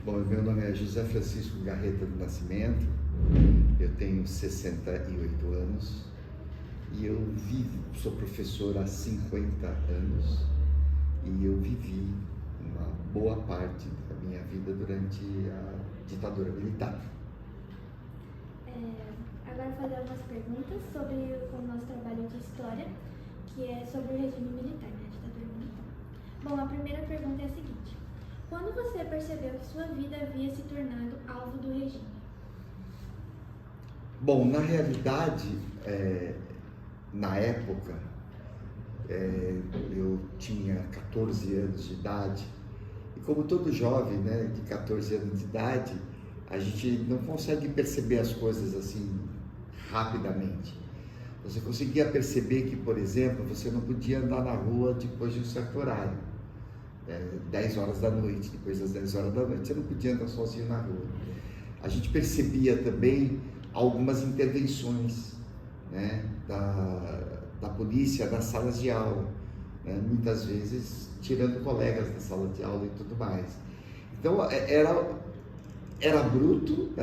Bom, meu nome é José Francisco Garreta do Nascimento, eu tenho 68 anos e eu sou professor há 50 anos e eu vivi uma boa parte da minha vida durante a ditadura militar. Agora vou fazer algumas perguntas sobre o nosso trabalho de história, que é sobre o regime militar, né, a ditadura militar. Bom, a primeira pergunta é a seguinte: quando você percebeu que sua vida havia se tornado alvo do regime? Bom, na realidade, na época, eu tinha 14 anos de idade e como todo jovem, né, de 14 anos de idade, a gente não consegue perceber as coisas assim rapidamente. Você conseguia perceber que, por exemplo, você não podia andar na rua depois de um certo horário. 10 horas da noite, depois das 10 horas da noite, você não podia andar sozinho na rua. A gente percebia também algumas intervenções, né, da polícia nas salas de aula, né, muitas vezes tirando colegas da sala de aula e tudo mais. Então era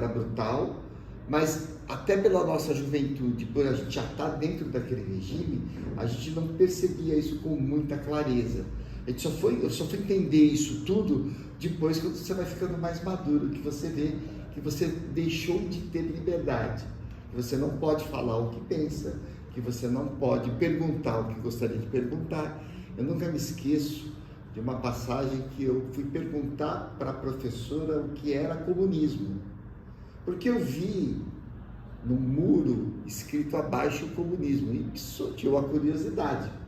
brutal, mas até pela nossa juventude, por a gente já estar dentro daquele regime, a gente não percebia isso com muita clareza. Eu só fui entender isso tudo depois, quando você vai ficando mais maduro, que você vê que você deixou de ter liberdade, que você não pode falar o que pensa, que você não pode perguntar o que gostaria de perguntar. Eu nunca me esqueço de uma passagem que eu fui perguntar para a professora o que era comunismo, porque eu vi no muro escrito abaixo o comunismo e sorteou a curiosidade.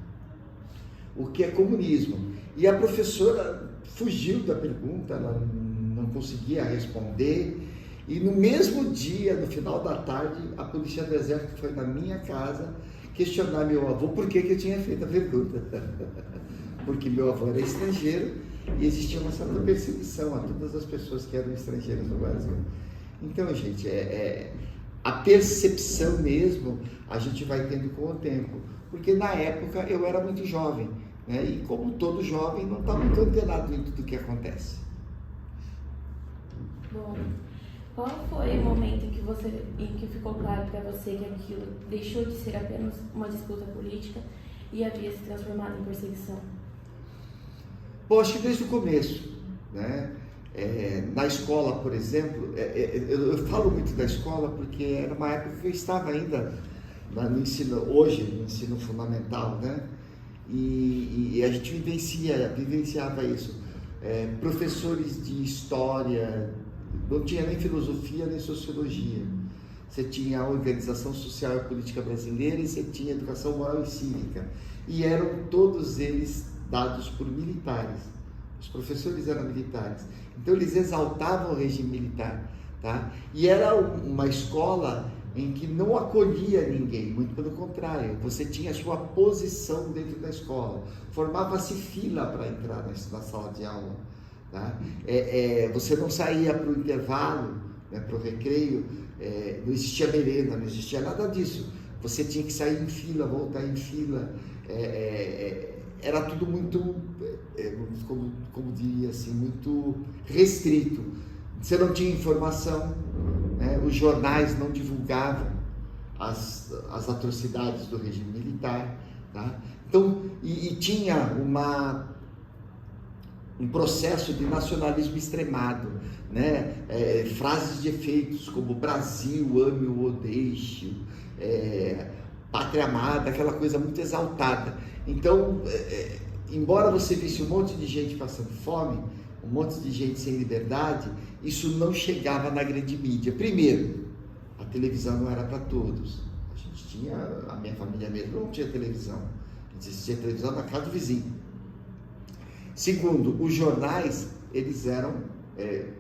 O que é comunismo? E a professora fugiu da pergunta, ela não conseguia responder. E no mesmo dia, no final da tarde, a polícia do exército foi na minha casa questionar meu avô por que eu tinha feito a pergunta. Porque meu avô era estrangeiro e existia uma certa perseguição a todas as pessoas que eram estrangeiras no Brasil. Então, gente, a percepção mesmo a gente vai tendo com o tempo. Porque na época eu era muito jovem, né? E como todo jovem, não está muito antenado em tudo que acontece. Bom, qual foi o momento em que ficou claro para você que aquilo deixou de ser apenas uma disputa política e havia se transformado em perseguição? Bom, acho que desde o começo, né? Na escola, por exemplo, eu falo muito da escola porque era uma época que eu estava ainda no ensino, hoje, no ensino fundamental, né? E a gente vivenciava isso. Professores de história, não tinha nem filosofia nem sociologia. Você tinha a Organização Social e Política Brasileira e você tinha Educação Moral e Cívica. E eram todos eles dados por militares. Os professores eram militares. Então eles exaltavam o regime militar, tá? E era uma escola em que não acolhia ninguém, muito pelo contrário, você tinha a sua posição dentro da escola, formava-se fila para entrar na sala de aula, tá? Você não saía para o intervalo, né, para o recreio, não existia merenda, não existia nada disso, você tinha que sair em fila, voltar em fila, era tudo muito, como diria assim, muito restrito. Você não tinha informação, né? Os jornais não divulgavam as atrocidades do regime militar, tá? Então, e tinha um processo de nacionalismo extremado, né? Frases de efeitos como Brasil, ame-o ou deixe, pátria amada, aquela coisa muito exaltada. Então, embora você visse um monte de gente passando fome, um monte de gente sem liberdade, isso não chegava na grande mídia. Primeiro, a televisão não era para todos. A gente tinha, a minha família mesmo não tinha televisão. Existia televisão na casa do vizinho. Segundo, os jornais, eles eram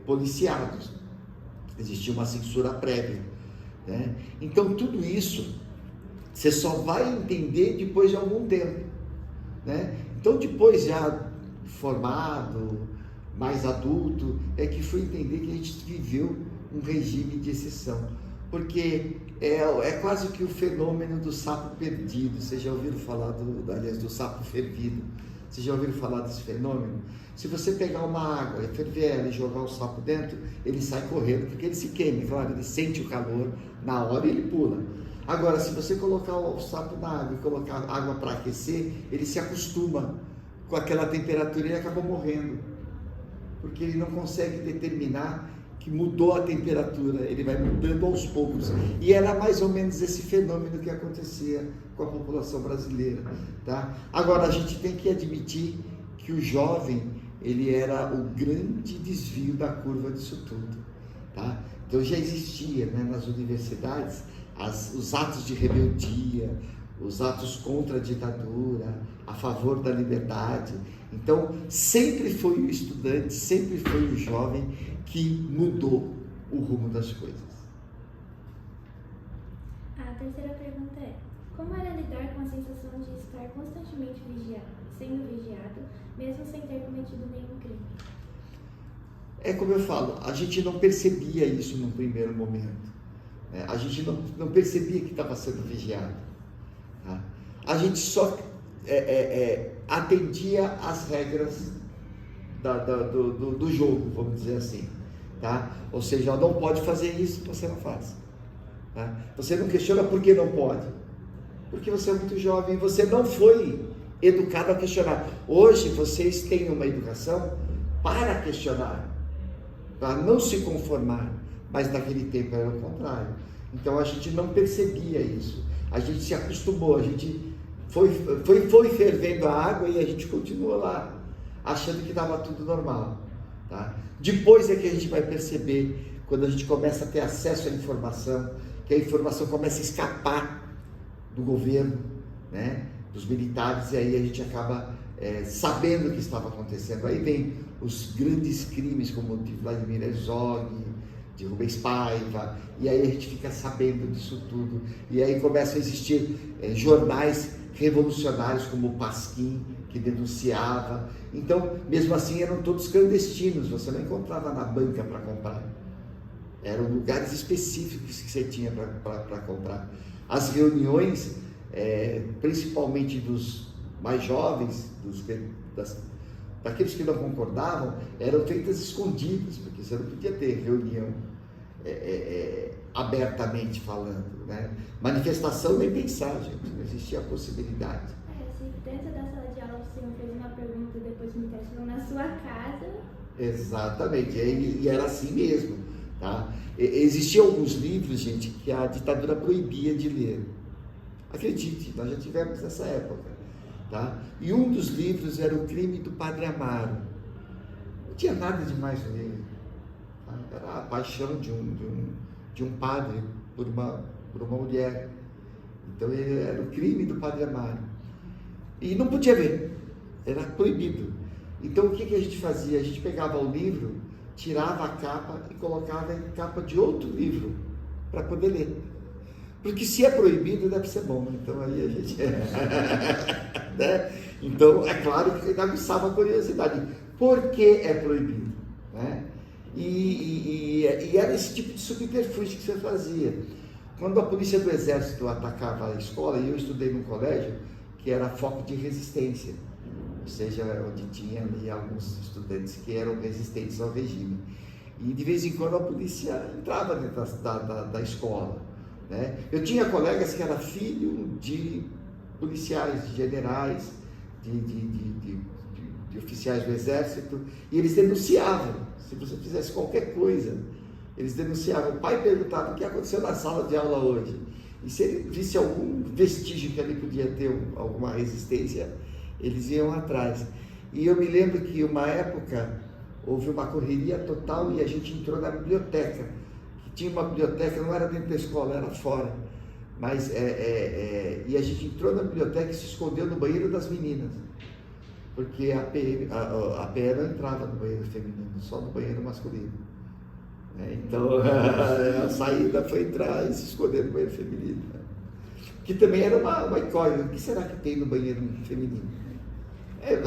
policiados. Existia uma censura prévia, né? Então, tudo isso, você só vai entender depois de algum tempo, né? Então, depois já formado, mais adulto, é que fui entender que a gente viveu um regime de exceção, porque é quase que o fenômeno do sapo perdido. Vocês já ouviram falar aliás, do sapo fervido? Vocês já ouviram falar desse fenômeno? Se você pegar uma água, ferver ela e jogar o sapo dentro, ele sai correndo, porque ele se queima, claro, ele sente o calor na hora e ele pula. Agora, se você colocar o sapo na água e colocar água para aquecer, ele se acostuma com aquela temperatura e ele acaba morrendo, porque ele não consegue determinar que mudou a temperatura, ele vai mudando aos poucos. E era mais ou menos esse fenômeno que acontecia com a população brasileira, tá? Agora, a gente tem que admitir que o jovem, ele era o grande desvio da curva disso tudo, tá? Então já existia, né, nas universidades os atos de rebeldia, os atos contra a ditadura, a favor da liberdade. Então sempre foi o estudante, sempre foi o jovem que mudou o rumo das coisas. A terceira pergunta é: como era lidar com a sensação de estar constantemente sendo vigiado, mesmo sem ter cometido nenhum crime? É como eu falo, a gente não percebia isso no primeiro momento, né? A gente não percebia que estava sendo vigiado, tá? A gente só atendia às regras do jogo, vamos dizer assim, tá? Ou seja, não pode fazer isso, você não faz, tá? Você não questiona por que não pode, porque você é muito jovem, você não foi educado a questionar. Hoje vocês têm uma educação para questionar, para não se conformar, mas naquele tempo era o contrário. Então a gente não percebia isso, a gente se acostumou, a gente foi fervendo a água e a gente continuou lá, achando que estava tudo normal, tá? Depois é que a gente vai perceber, quando a gente começa a ter acesso à informação, que a informação começa a escapar do governo, né, dos militares, e aí a gente acaba sabendo o que estava acontecendo. Aí vem os grandes crimes, como o de Vladimir Herzog, de Rubens Paiva, e aí a gente fica sabendo disso tudo, e aí começam a existir jornais revolucionários como o Pasquim, que denunciava. Então, mesmo assim, eram todos clandestinos, você não encontrava na banca para comprar, eram lugares específicos que você tinha para comprar. As reuniões, principalmente dos mais jovens, daqueles que não concordavam, eram feitas escondidas, porque você não podia ter reunião abertamente falando, né? Manifestação nem pensar, gente, não existia a possibilidade. Se dentro da sala de aula o senhor fez uma pergunta e depois me questionou na sua casa... Exatamente, e era assim mesmo, tá? Existiam alguns livros, gente, que a ditadura proibia de ler. Acredite, nós já tivemos nessa época, tá? E um dos livros era O Crime do Padre Amaro. Não tinha nada demais no livro, tá? Era a paixão de um padre por uma mulher. Então era O Crime do Padre Amaro. E não podia ver, era proibido. Então o que a gente fazia? A gente pegava o livro, tirava a capa e colocava em capa de outro livro para poder ler. Porque se é proibido, deve ser bom. Então aí a gente... né? Então é claro que aguçava a curiosidade. Por que é proibido? Né? E era esse tipo de subterfúgio que você fazia. Quando a polícia do exército atacava a escola, e eu estudei num colégio que era foco de resistência, ou seja, onde tinha ali alguns estudantes que eram resistentes ao regime. E de vez em quando a polícia entrava dentro da escola, né? Eu tinha colegas que eram filhos de policiais, de generais, de oficiais do exército, e eles denunciavam. Se você fizesse qualquer coisa, eles denunciavam. O pai perguntava o que aconteceu na sala de aula hoje. E se ele visse algum vestígio que ali podia ter alguma resistência, eles iam atrás. E eu me lembro que uma época houve uma correria total e a gente entrou na biblioteca. Que tinha uma biblioteca, não era dentro da escola, era fora. Mas, e a gente entrou na biblioteca e se escondeu no banheiro das meninas. Porque a PE não entrava no banheiro feminino, só no banheiro masculino. Então a saída foi entrar e se esconder no banheiro feminino. Que também era uma incógnita. O que será que tem no banheiro feminino?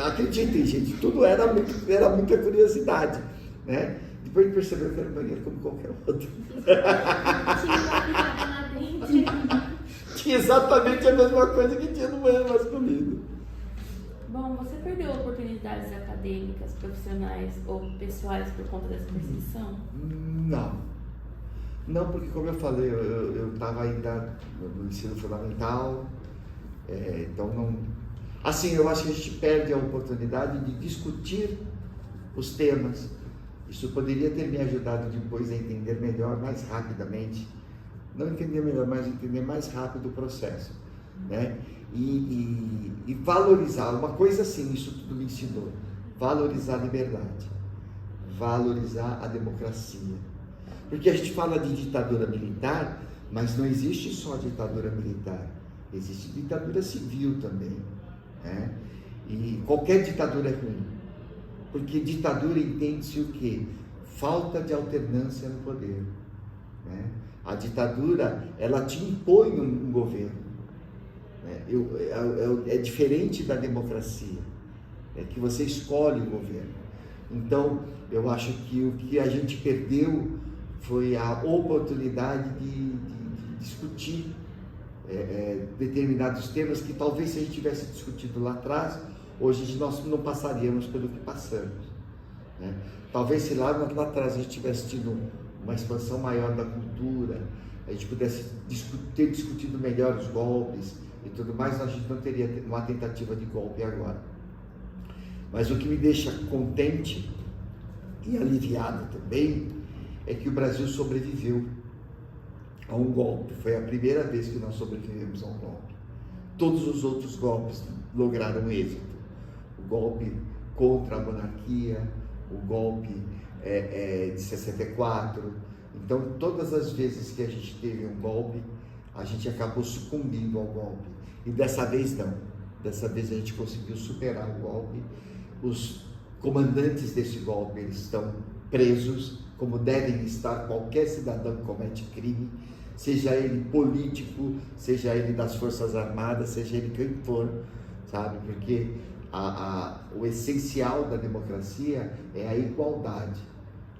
Acreditem, gente, tudo era muita curiosidade, né? Depois percebeu que era um banheiro como qualquer outro. Tinha exatamente a mesma coisa que tinha no banheiro masculino. Bom, você perdeu oportunidades acadêmicas, profissionais ou pessoais por conta dessa perseguição? Não. Não, porque como eu falei, eu estava ainda no ensino fundamental, então não... Assim, eu acho que a gente perde a oportunidade de discutir os temas. Isso poderia ter me ajudado depois a entender melhor, mais rapidamente. Não entender melhor, mas entender mais rápido o processo, né? E valorizar, uma coisa assim, isso tudo me ensinou, valorizar a liberdade, valorizar a democracia. Porque a gente fala de ditadura militar, mas não existe só ditadura militar, existe ditadura civil também, né? E qualquer ditadura é ruim, porque ditadura entende-se o quê? Falta de alternância no poder, né? A ditadura, ela te impõe um governo. É diferente da democracia, é que você escolhe o governo. Então, eu acho que o que a gente perdeu foi a oportunidade de discutir determinados temas que talvez se a gente tivesse discutido lá atrás, hoje nós não passaríamos pelo que passamos, né? Talvez se lá atrás a gente tivesse tido uma expansão maior da cultura, a gente pudesse ter discutido melhor os golpes e tudo mais, a gente não teria uma tentativa de golpe agora. Mas o que me deixa contente e aliviado também é que o Brasil sobreviveu a um golpe. Foi a primeira vez que nós sobrevivemos a um golpe. Todos os outros golpes lograram êxito. O golpe contra a monarquia, o golpe de 64. Então, todas as vezes que a gente teve um golpe, a gente acabou sucumbindo ao golpe. E dessa vez não. Dessa vez a gente conseguiu superar o golpe. Os comandantes desse golpe, eles estão presos, como devem estar qualquer cidadão que comete crime, seja ele político, seja ele das Forças Armadas, seja ele quem for, sabe? Porque o essencial da democracia é a igualdade.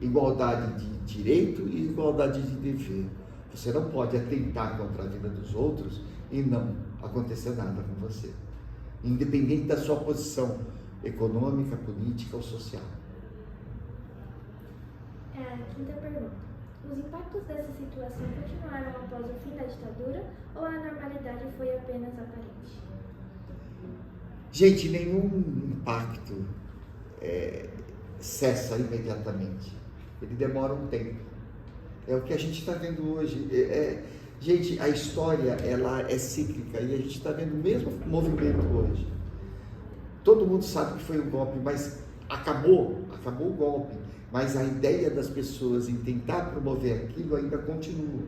Igualdade de direito e igualdade de dever. Você não pode atentar contra a vida dos outros e não acontecer nada com você, independente da sua posição econômica, política ou social. Quinta pergunta. Os impactos dessa situação continuaram após o fim da ditadura ou a normalidade foi apenas aparente? Gente, nenhum impacto cessa imediatamente. Ele demora um tempo. É o que a gente está vendo hoje. Gente, a história ela é cíclica e a gente está vendo o mesmo movimento hoje. Todo mundo sabe que foi um golpe, mas acabou o golpe. Mas a ideia das pessoas em tentar promover aquilo ainda continua.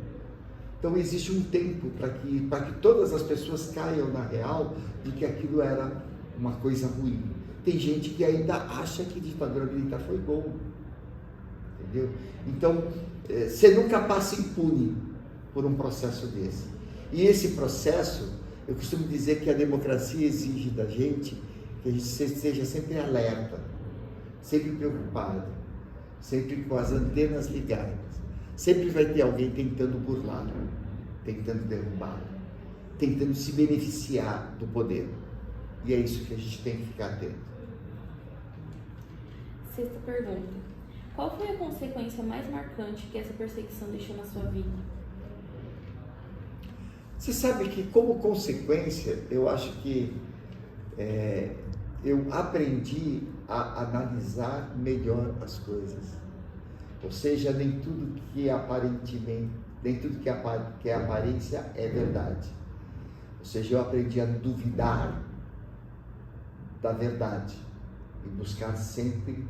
Então existe um tempo para que todas as pessoas caiam na real de que aquilo era uma coisa ruim. Tem gente que ainda acha que ditadura militar foi bom. Entendeu? Então, você nunca passa impune por um processo desse. E esse processo, eu costumo dizer que a democracia exige da gente que a gente seja sempre alerta, sempre preocupado, sempre com as antenas ligadas. Sempre vai ter alguém tentando burlar, tentando derrubar, tentando se beneficiar do poder. E é isso que a gente tem que ficar atento. Sexta pergunta. Qual foi a consequência mais marcante que essa perseguição deixou na sua vida? Você sabe que, como consequência, eu acho que eu aprendi a analisar melhor as coisas. Ou seja, nem tudo que aparentemente, nem tudo que é aparência é verdade. Ou seja, eu aprendi a duvidar da verdade e buscar sempre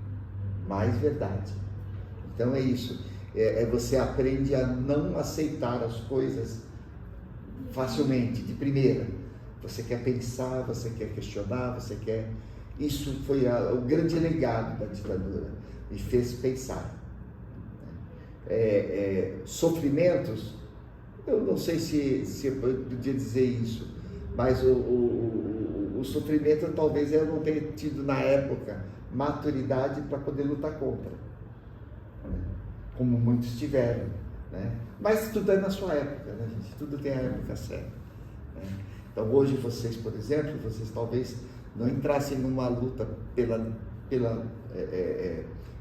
mais verdade. Então é isso. Você aprende a não aceitar as coisas facilmente, de primeira. Você quer pensar, você quer questionar, você quer... Isso foi o grande legado da ditadura, me fez pensar. Sofrimentos, eu não sei se eu podia dizer isso, mas o sofrimento talvez eu não tenha tido na época maturidade para poder lutar contra, né? Como muitos tiveram, né? Mas tudo é na sua época, né, gente? Tudo tem a época certa, né? Então hoje vocês, por exemplo, vocês talvez não entrassem numa luta pela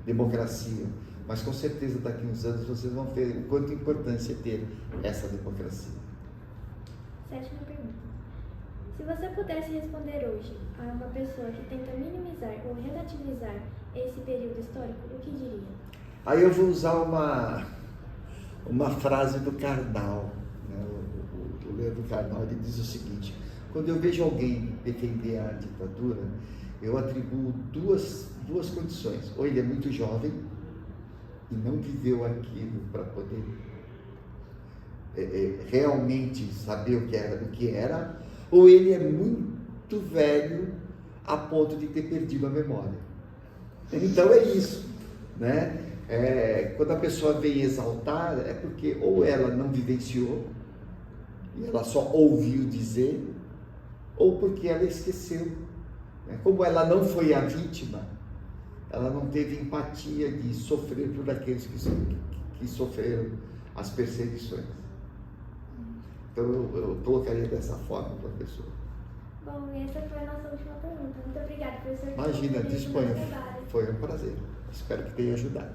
democracia. Mas com certeza daqui a uns anos vocês vão ver o quanto importância é ter essa democracia. 7ª pergunta. Se você pudesse responder hoje a uma pessoa que tenta minimizar ou relativizar esse período histórico, o que diria? Aí eu vou usar uma frase do Karnal, né? O Leandro Karnal, ele diz o seguinte: quando eu vejo alguém defender a ditadura, eu atribuo duas condições. Ou ele é muito jovem e não viveu aquilo para poder realmente saber o que era, ou ele é muito velho a ponto de ter perdido a memória. Então é isso, né? Quando a pessoa vem exaltar, é porque ou ela não vivenciou, e ela só ouviu dizer, ou porque ela esqueceu. Como ela não foi a vítima, ela não teve empatia de sofrer por aqueles que sofreram as perseguições. Então eu colocaria dessa forma para a pessoa. Bom, essa foi a nossa última pergunta. Muito obrigada, professor. Imagina, disponha. Foi um prazer. Espero que tenha ajudado.